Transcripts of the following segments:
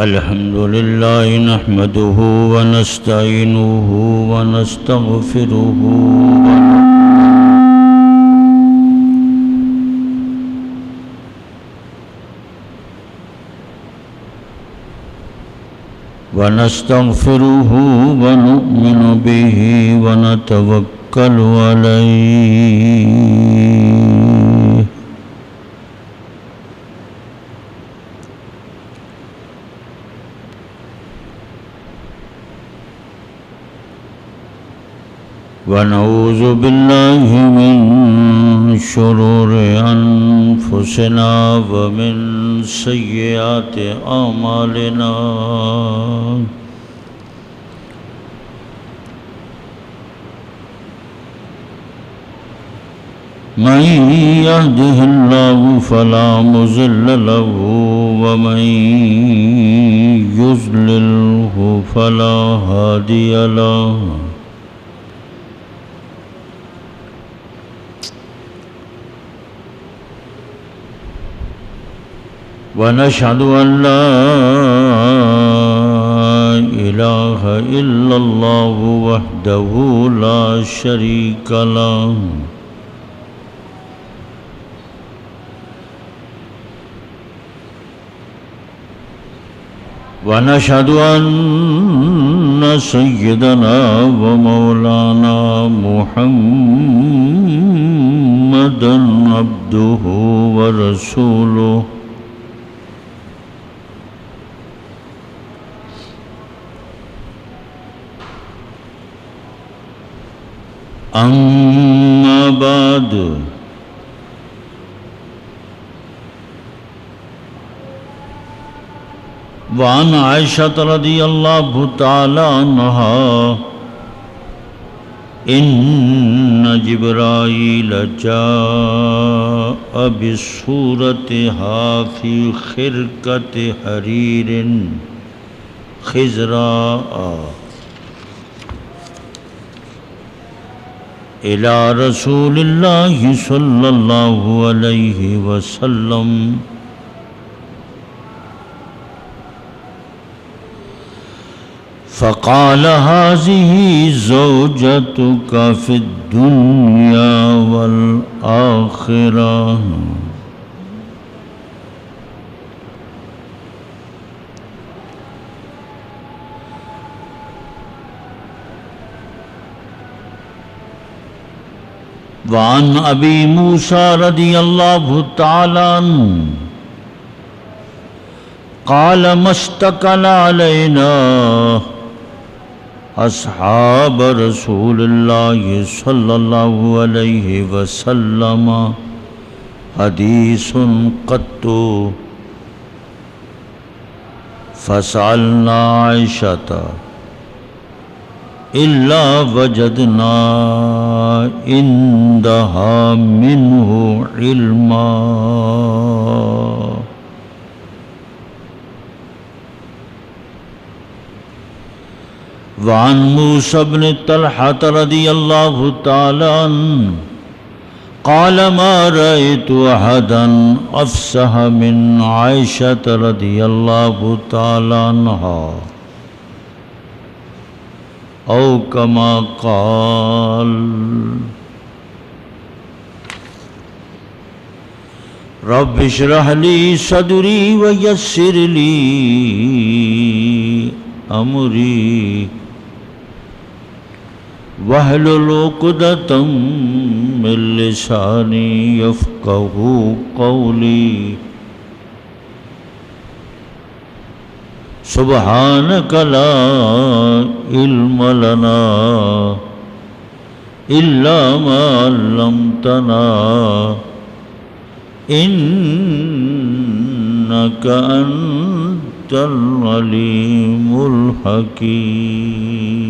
الحمد لله نحمده ونستعينه ونستغفره ونؤمن به ونتوكل عليه ونعوذ بالله من شرور أنفسنا ومن سيئات أعمالنا من يهده الله فلا مضل له ومن يضلله فلا هادي له ونشهد أن لا إله إلا الله وحده لا شريك له ونشهد أن سيدنا ومولانا محمدا عبده ورسوله أما بعد وعن عائشة رضي الله تعالى عنها إن جبرائيل جاء بصورتها في خرقة حرير خضراء إلى رسول الله صلى الله عليه وسلم فقال هذه زوجتك في الدنيا والآخرة وعن أبي موسى رضي الله تعالى عنه قال ما اشتكل علينا أصحاب رسول الله صلى الله عليه وسلم حديث قط فسألنا عائشة إلا وجدنا عندها منه علما وعن موسى بن طلحة رضي الله تعالى عنه قال ما رأيت أحدا أفصح من عائشة رضي الله تعالى عنها أو كما قال رب اشرح لي صدري ويسر لي أمري واحلل عقدة من لساني يفقهوا قولي سبحانك لا علم لنا إلا ما علمتنا إنك أنت العليم الحكيم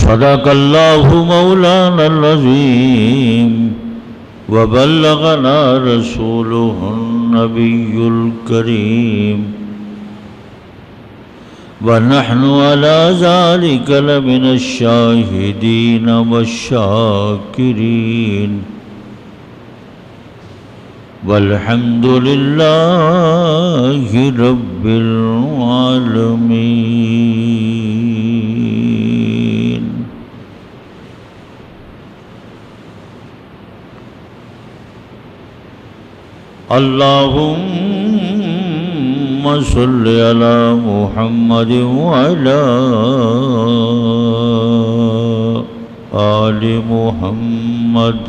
صدق الله مولانا العظيم وبلغنا رسوله النبي الكريم ونحن على ذلك لمن الشاهدين والشاكرين والحمد لله رب العالمين. اللهم صل على محمد وعلى آل محمد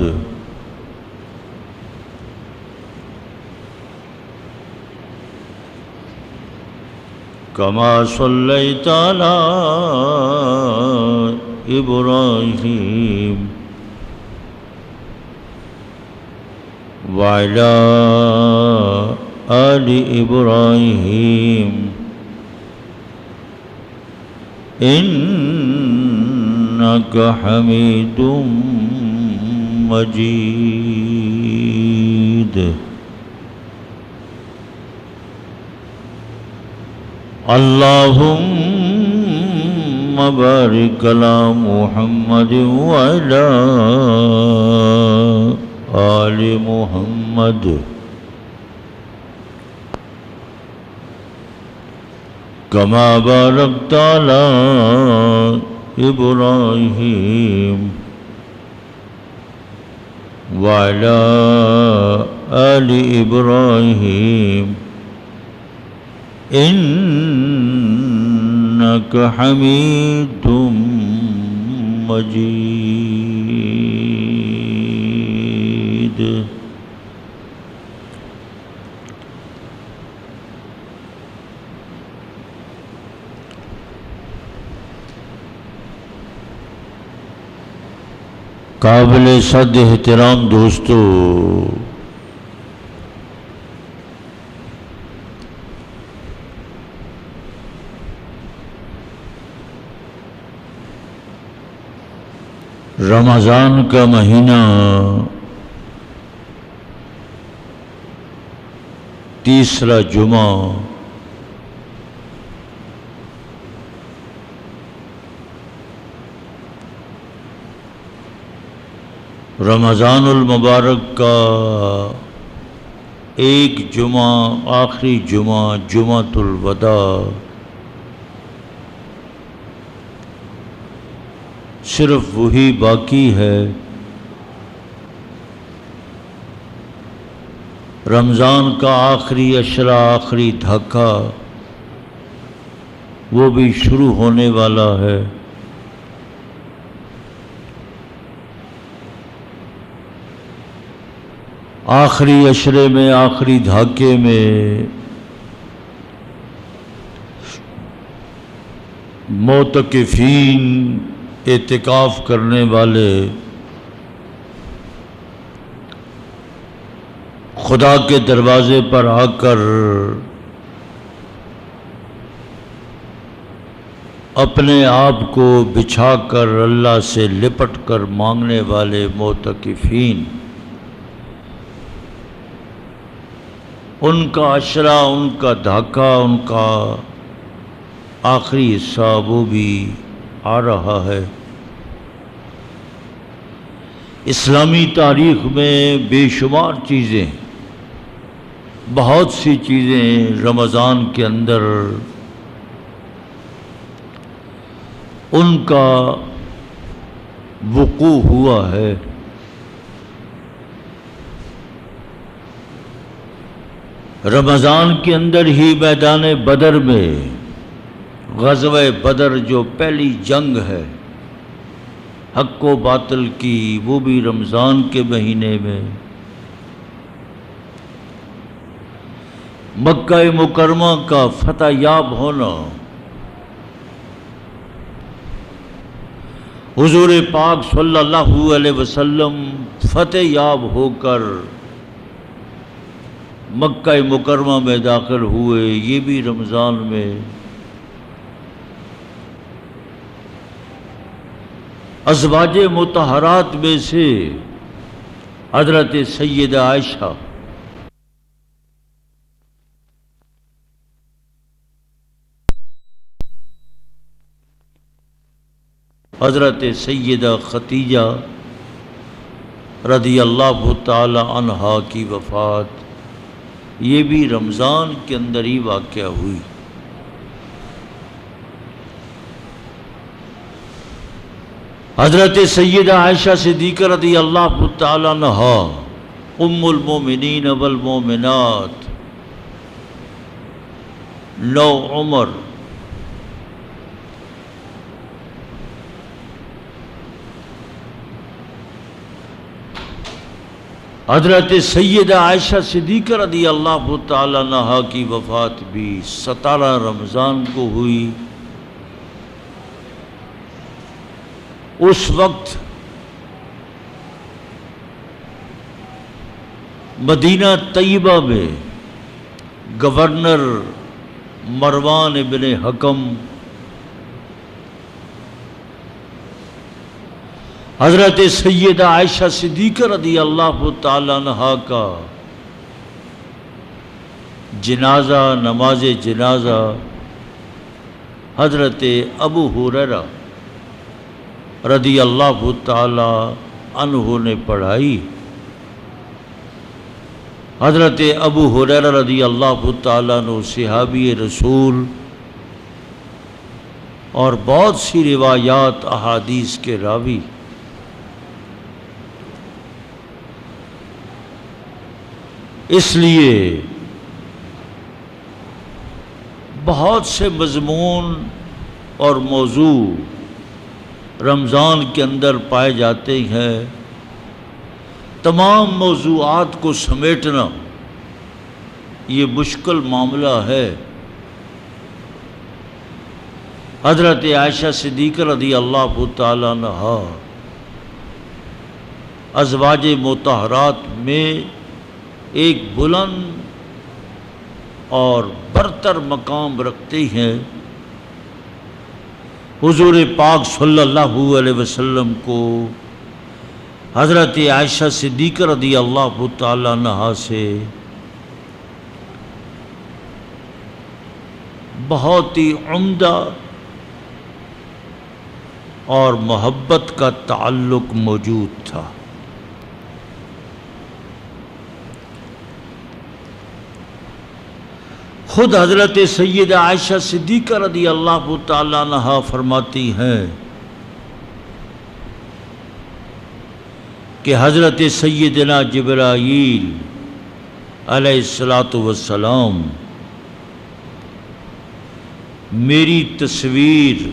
كما صليت على إبراهيم وعلى آل إبراهيم إنك حميد مجيد. اللهم بارك على محمد وعلى آل محمد كما باركت على إبراهيم وعلى آل إبراهيم إنك حميد مجيد. قابل صد احترام دوستو، رمضان کا مہینہ تیسرا جمعہ رمضان المبارک کا ایک جمعہ، آخری جمعہ، جمعۃ الوداع، صرف وہی باقی ہے. رمضان کا آخری عشرہ، آخری دھاکہ وہ بھی شروع ہونے والا ہے. آخری عشرے میں، آخری دھاکے میں معتکفین، اعتکاف کرنے والے خدا کے دروازے پر آ کر اپنے آپ کو بچھا کر اللہ سے لپٹ کر مانگنے والے معتکفین، ان کا عشرہ، ان کا دھاکہ، ان کا آخری حصہ وہ بھی آ رہا ہے. اسلامی تاریخ میں بے شمار چیزیں، بہت سی چیزیں رمضان کے اندر ان کا وقوع ہوا ہے. رمضان کے اندر ہی میدان بدر میں، غزوہ بدر جو پہلی جنگ ہے حق و باطل کی، وہ بھی رمضان کے مہینے میں. مکہ مکرمہ کا فتح یاب ہونا، حضور پاک صلی اللہ علیہ وسلم فتح یاب ہو کر مکہ مکرمہ میں داخل ہوئے، یہ بھی رمضان میں. ازواج مطہرات میں سے حضرت سیدہ عائشہ حضرت سیدہ ختیجہ رضی اللہ تعالی عنہا کی وفات یہ بھی رمضان کے اندر ہی واقع ہوئی۔ حضرت سیدہ عائشہ صدیقہ رضی اللہ تعالی عنہا ام المومنین والمومنات نو عمر حضرت سیدہ عائشہ صدیقہ رضی اللہ تعالی عنہا کی وفات بھی 17 رمضان کو ہوئی۔ اس وقت مدینہ طیبہ میں گورنر مروان ابن حکم حضرت سیدہ عائشہ صدیقہ رضی اللہ تعالی عنہا کا جنازہ نماز جنازہ حضرت ابو ہریرہ رضی اللہ تعالی عنہ نے پڑھائی۔ حضرت ابو ہریرہ رضی اللہ تعالی عنہ صحابی رسول اور بہت سی روایات احادیث کے راوی۔ اس لیے بہت سے مضمون اور موضوع رمضان کے اندر پائے جاتے ہیں، تمام موضوعات کو سمیٹنا یہ مشکل معاملہ ہے۔ حضرت عائشہ صدیقہ رضی اللہ تعالی عنہا ازواج مطہرات میں ایک بلند اور برتر مقام رکھتے ہیں۔ حضور پاک صلی اللہ علیہ وسلم کو حضرت عائشہ صدیقہ رضی اللہ تعالی عنہا سے بہت ہی عمدہ اور محبت کا تعلق موجود تھا۔ خود حضرت سیدہ عائشہ صدیقہ رضی اللہ تعالی عنہا فرماتی ہیں کہ حضرت سیدنا جبرائیل علیہ السلام میری تصویر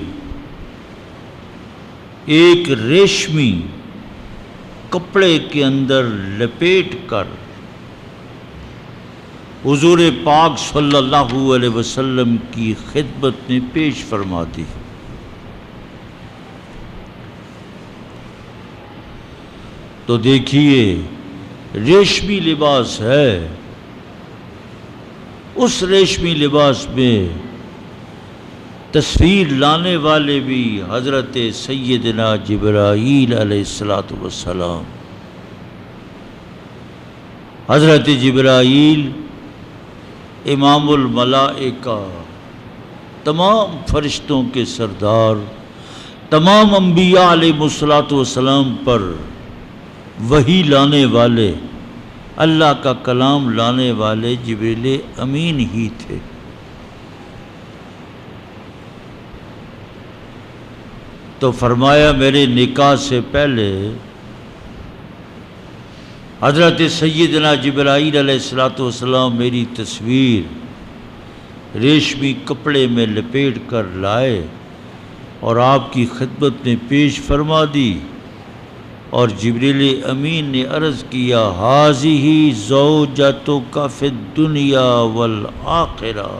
ایک ریشمی کپڑے کے اندر لپیٹ کر حضور پاک صلی اللہ علیہ وسلم کی خدمت میں پیش فرما دی۔ تو دیکھیے ریشمی لباس ہے، اس ریشمی لباس میں تصویر لانے والے بھی حضرت سیدنا جبرائیل علیہ السلام۔ حضرت جبرائیل امام الملائکہ، تمام فرشتوں کے سردار، تمام انبیاء علیہ السلام پر وحی لانے والے، اللہ کا کلام لانے والے جبریل امین ہی تھے۔ تو فرمایا میرے نکاح سے پہلے حضرت سیدنا جبرائیل علیہ السلام میری تصویر ریشمی کپڑے میں لپیٹ کر لائے اور آپ کی خدمت میں پیش فرما دی، اور جبریل امین نے عرض کیا ھذہ زوجتک فی الدنیا والآخرہ،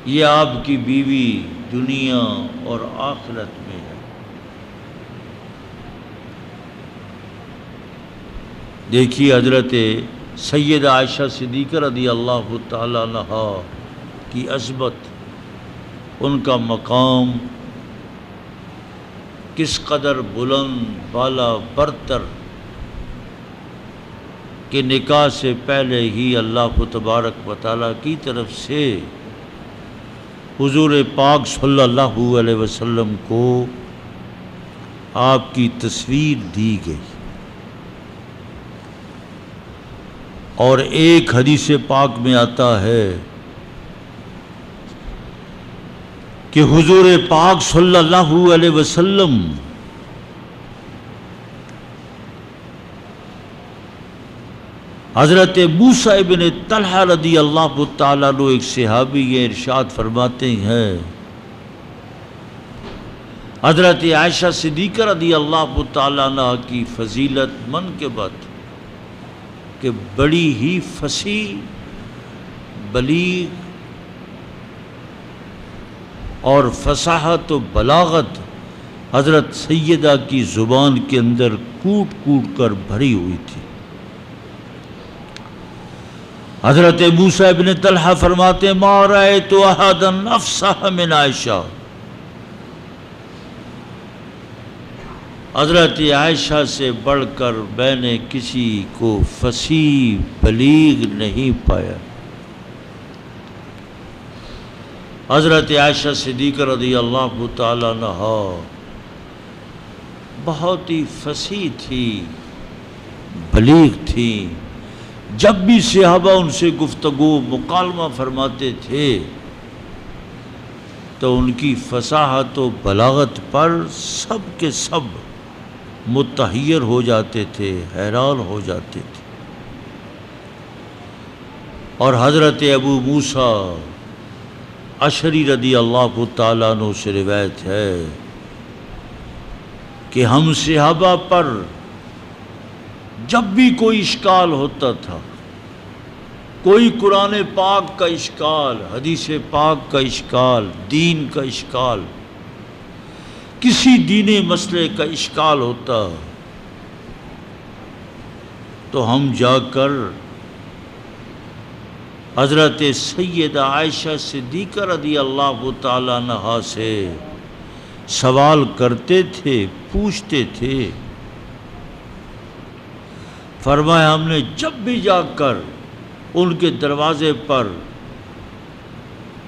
یہ آپ کی بیوی دنیا اور آخرت میں ہے۔ دیکھیے حضرت سیدہ عائشہ صدیقہ رضی اللہ تعالی عنہا کی عظمت، ان کا مقام کس قدر بلند بالا برتر کہ نکاح سے پہلے ہی اللہ تبارک و تعالیٰ کی طرف سے حضور پاک صلی اللہ علیہ وسلم کو آپ کی تصویر دی گئی. اور ایک حدیث پاک میں آتا ہے کہ حضور پاک صلی اللہ علیہ وسلم حضرت موسیٰ ابن طلحہ رضی اللہ تعالیٰ عنہ ایک صحابی یہ ارشاد فرماتے ہیں حضرت عائشہ صدیقہ رضی اللہ تعالیٰ عنہ کی فضیلت منقبت کہ بڑی ہی فصیح بلیغ اور فصاحت و بلاغت حضرت سیدہ کی زبان کے اندر کوٹ کوٹ کر بھری ہوئی تھی. حضرت موسیٰ ابن طلحہ فرماتے ما رأیت احدا افصح من عائشہ. حضرت عائشہ سے بڑھ کر میں نے کسی کو فصیح بلیغ نہیں پایا. حضرت عائشہ صدیقہ رضی اللہ تعالیٰ عنہ بہت ہی فصیح تھی، بلیغ تھی. جب بھی صحابہ ان سے گفتگو مکالمہ فرماتے تھے تو ان کی فصاحت و بلاغت پر سب کے سب متحیر ہو جاتے تھے، حیران ہو جاتے تھے. اور حضرت ابو موسیٰ اشعری رضی اللہ تعالیٰ عنہ سے روایت ہے کہ ہم صحابہ پر جب بھی کوئی اشکال ہوتا تھا، کوئی قرآن پاک کا اشکال، حدیث پاک کا اشکال، دین کا اشکال، کسی دینی مسئلے کا اشکال ہوتا تو ہم جا کر حضرت سیدہ عائشہ صدیقہ رضی اللہ تعالیٰ عنہا سے سوال کرتے تھے، پوچھتے تھے. فرمایا ہم نے جب بھی جا کر ان کے دروازے پر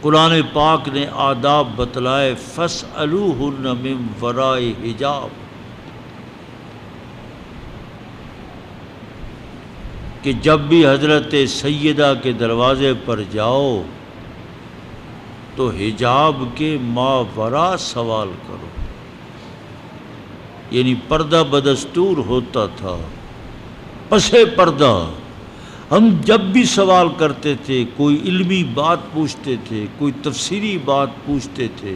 قرآن پاک نے آداب بتلائے فَاسْأَلُوهُنَّ مِنْ وَرَاءِ حجاب کہ جب بھی حضرت سیدہ کے دروازے پر جاؤ تو حجاب کے ماوراء سوال کرو. یعنی پردہ بدستور ہوتا تھا، پسے پردہ. ہم جب بھی سوال کرتے تھے، کوئی علمی بات پوچھتے تھے، کوئی تفسیری بات پوچھتے تھے،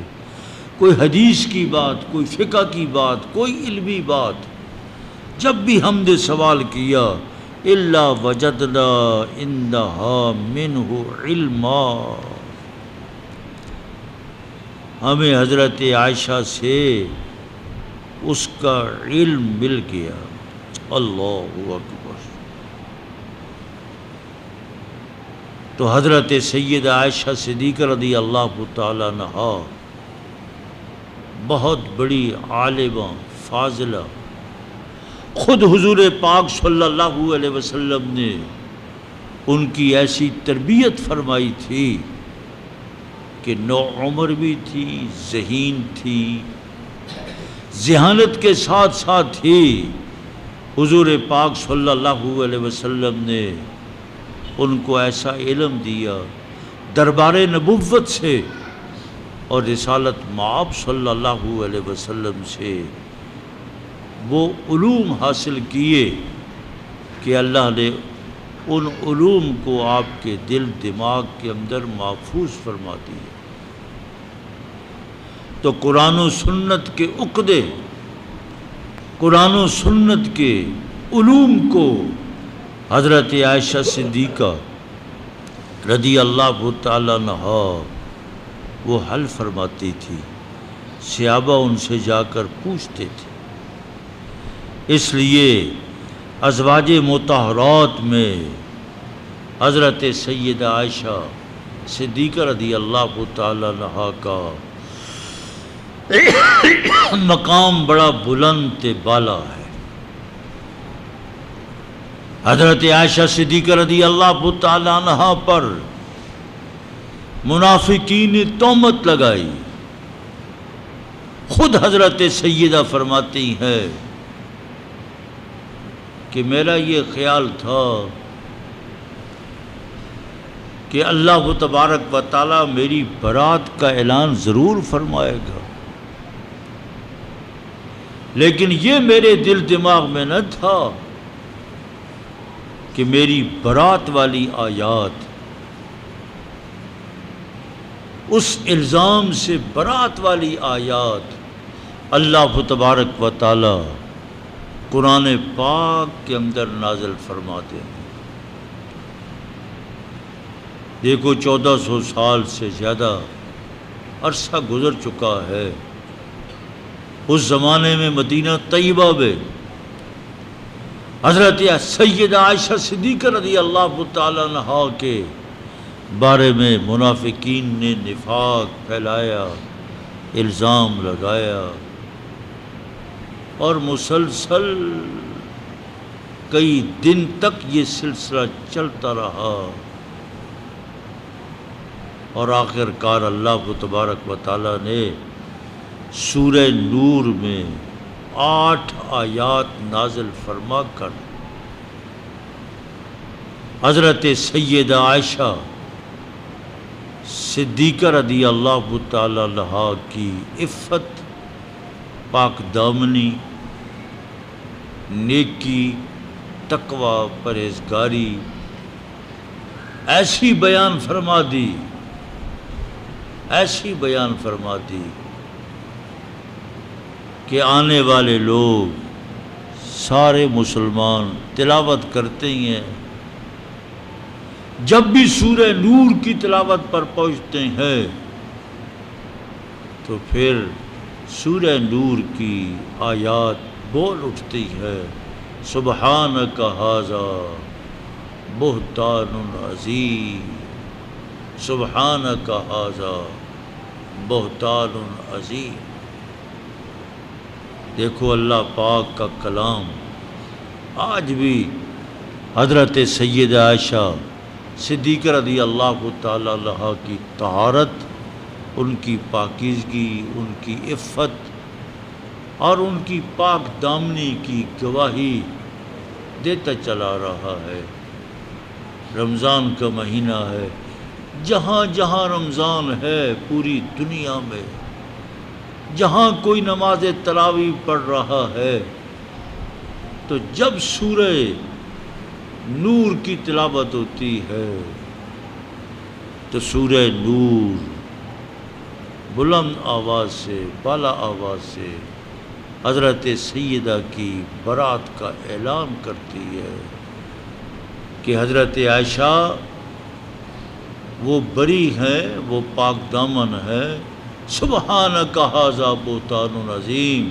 کوئی حدیث کی بات، کوئی فقہ کی بات، کوئی علمی بات، جب بھی ہم نے سوال کیا الا وجدنا عندها منہ علما، ہمیں حضرت عائشہ سے اس کا علم مل گیا. اللہ اکبر. تو حضرت سیدہ عائشہ صدیقہ رضی اللہ تعالیٰ عنہا بہت بڑی عالمہ فاضلہ، خود حضور پاک صلی اللہ علیہ وسلم نے ان کی ایسی تربیت فرمائی تھی کہ نو عمر بھی تھی، ذہین تھی، ذہانت کے ساتھ ساتھ ہی حضور پاک صلی اللہ علیہ وسلم نے ان کو ایسا علم دیا دربار نبوت سے اور رسالت مآب صلی اللہ علیہ وسلم سے وہ علوم حاصل کیے کہ اللہ نے ان علوم کو آپ کے دل دماغ کے اندر محفوظ فرما دیے. تو قرآن و سنت کے عقدے، قرآن و سنت کے علوم کو حضرت عائشہ صدیقہ رضی اللہ تعالیٰ عنہا وہ حل فرماتی تھی. صحابہ ان سے جا کر پوچھتے تھے. اس لیے ازواج مطہرات میں حضرت سیدہ عائشہ صدیقہ رضی اللہ تعالیٰ عنہا کا مقام بڑا بلند بالا ہے. حضرت عائشہ صدیقہ رضی اللہ تعالیٰ عنہا پر منافقین نے تہمت لگائی. خود حضرت سیدہ فرماتی ہیں کہ میرا یہ خیال تھا کہ اللہ تبارک و تعالیٰ میری برات کا اعلان ضرور فرمائے گا، لیکن یہ میرے دل دماغ میں نہ تھا کہ میری برات والی آیات اس الزام سے برات والی آیات اللہ تبارک و تعالی قرآن پاک کے اندر نازل فرماتے ہیں. دیکھو 1400 سال سے زیادہ عرصہ گزر چکا ہے. اس زمانے میں مدینہ طیبہ میں حضرت سیدہ عائشہ صدیقہ رضی اللہ تعالیٰ عنہا کے بارے میں منافقین نے نفاق پھیلایا، الزام لگایا، اور مسلسل کئی دن تک یہ سلسلہ چلتا رہا، اور آخر کار اللہ تبارک و تعالیٰ نے سورہ نور میں 8 آیات نازل فرما کر حضرت سیدہ عائشہ صدیقہ رضی اللہ تعالی عنہا کی عفت، پاک دامنی، نیکی، تقوی، پرہیزگاری ایسی بیان فرما دی، ایسی بیان فرما دی کہ آنے والے لوگ سارے مسلمان تلاوت کرتے ہی ہیں. جب بھی سورہ نور کی تلاوت پر پہنچتے ہیں تو پھر سورہ نور کی آیات بول اٹھتی ہے، سبحانک ھذا بہتان عظیم، سبحانک ھذا بہتان عظیم. دیکھو اللہ پاک کا کلام آج بھی حضرت سیدہ عائشہ صدیقہ رضی اللہ تعالی عنہا کی طہارت، ان کی پاکیزگی، ان کی عفت اور ان کی پاک دامنی کی گواہی دیتا چلا رہا ہے. رمضان کا مہینہ ہے، جہاں جہاں رمضان ہے پوری دنیا میں، جہاں کوئی نماز تراویح پڑھ رہا ہے تو جب سورہ نور کی تلاوت ہوتی ہے تو سورہ نور بلند آواز سے، بالا آواز سے حضرت سیدہ کی برات کا اعلان کرتی ہے کہ حضرت عائشہ وہ بری ہیں، وہ پاک دامن ہے. سبحانک ھذا بہتان عظیم،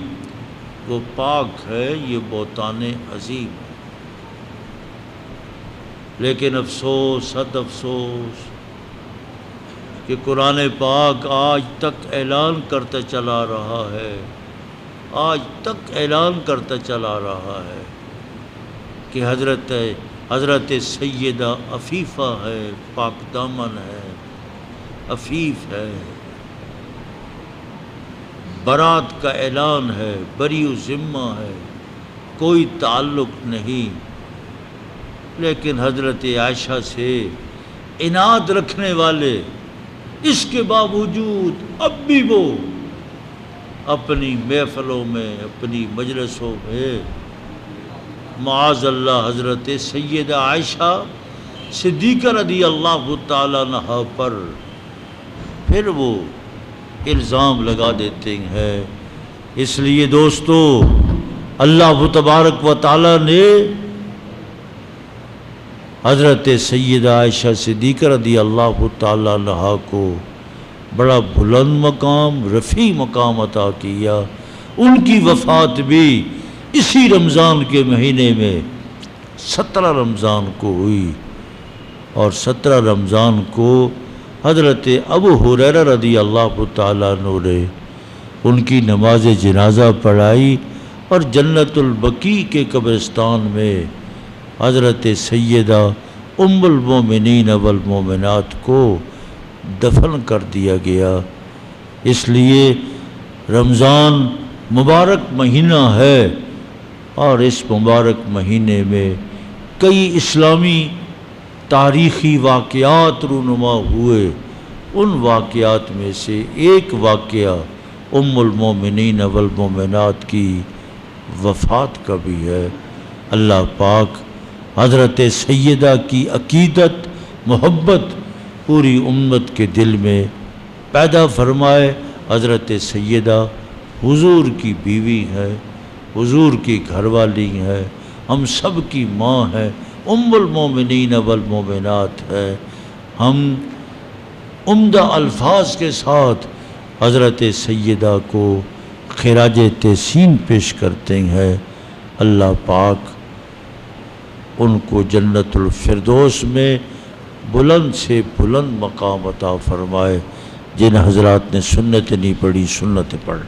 وہ پاک ہے، یہ بہتان عظیم. لیکن افسوس، صد افسوس کہ قرآن پاک آج تک اعلان کرتا چلا رہا ہے، آج تک اعلان کرتا چلا رہا ہے کہ حضرت سیدہ عفیفہ ہے، پاک دامن ہے، عفیف ہے، برات کا اعلان ہے، بری و ذمہ ہے، کوئی تعلق نہیں. لیکن حضرت عائشہ سے عناد رکھنے والے اس کے باوجود اب بھی وہ اپنی محفلوں میں، اپنی مجلسوں میں معاذ اللہ حضرت سیدہ عائشہ صدیقہ رضی اللہ تعالی عنہا پر پھر وہ الزام لگا دیتے ہیں. اس لیے دوستو اللہ تبارک و تعالی نے حضرت سیدہ عائشہ صدیقہ رضی اللہ تعالی عنہا کو بڑا بلند مقام، رفیع مقام عطا کیا. ان کی وفات بھی اسی رمضان کے مہینے میں 17 رمضان کو ہوئی، اور 17 رمضان کو حضرت ابو ہریرہ رضی اللہ تعالیٰ عنہ نے ان کی نماز جنازہ پڑھائی اور جنت البقیع کے قبرستان میں حضرت سیدہ ام المومنین والمومنات کو دفن کر دیا گیا۔ اس لیے رمضان مبارک مہینہ ہے، اور اس مبارک مہینے میں کئی اسلامی تاریخی واقعات رونما ہوئے۔ ان واقعات میں سے ایک واقعہ ام المومنین والمومنات کی وفات کا بھی ہے۔ اللہ پاک حضرت سیدہ کی عقیدت محبت پوری امت کے دل میں پیدا فرمائے۔ حضرت سیدہ حضور کی بیوی ہے، حضور کی گھر والی ہے، ہم سب کی ماں ہے، ام المومنین والمومنات ہے۔ ہم عمدہ الفاظ کے ساتھ حضرت سیدہ کو خراج تحسین پیش کرتے ہیں۔ اللہ پاک ان کو جنت الفردوس میں بلند سے بلند مقام عطا فرمائے۔ جن حضرات نے سنت نہیں پڑھی سنت پڑھ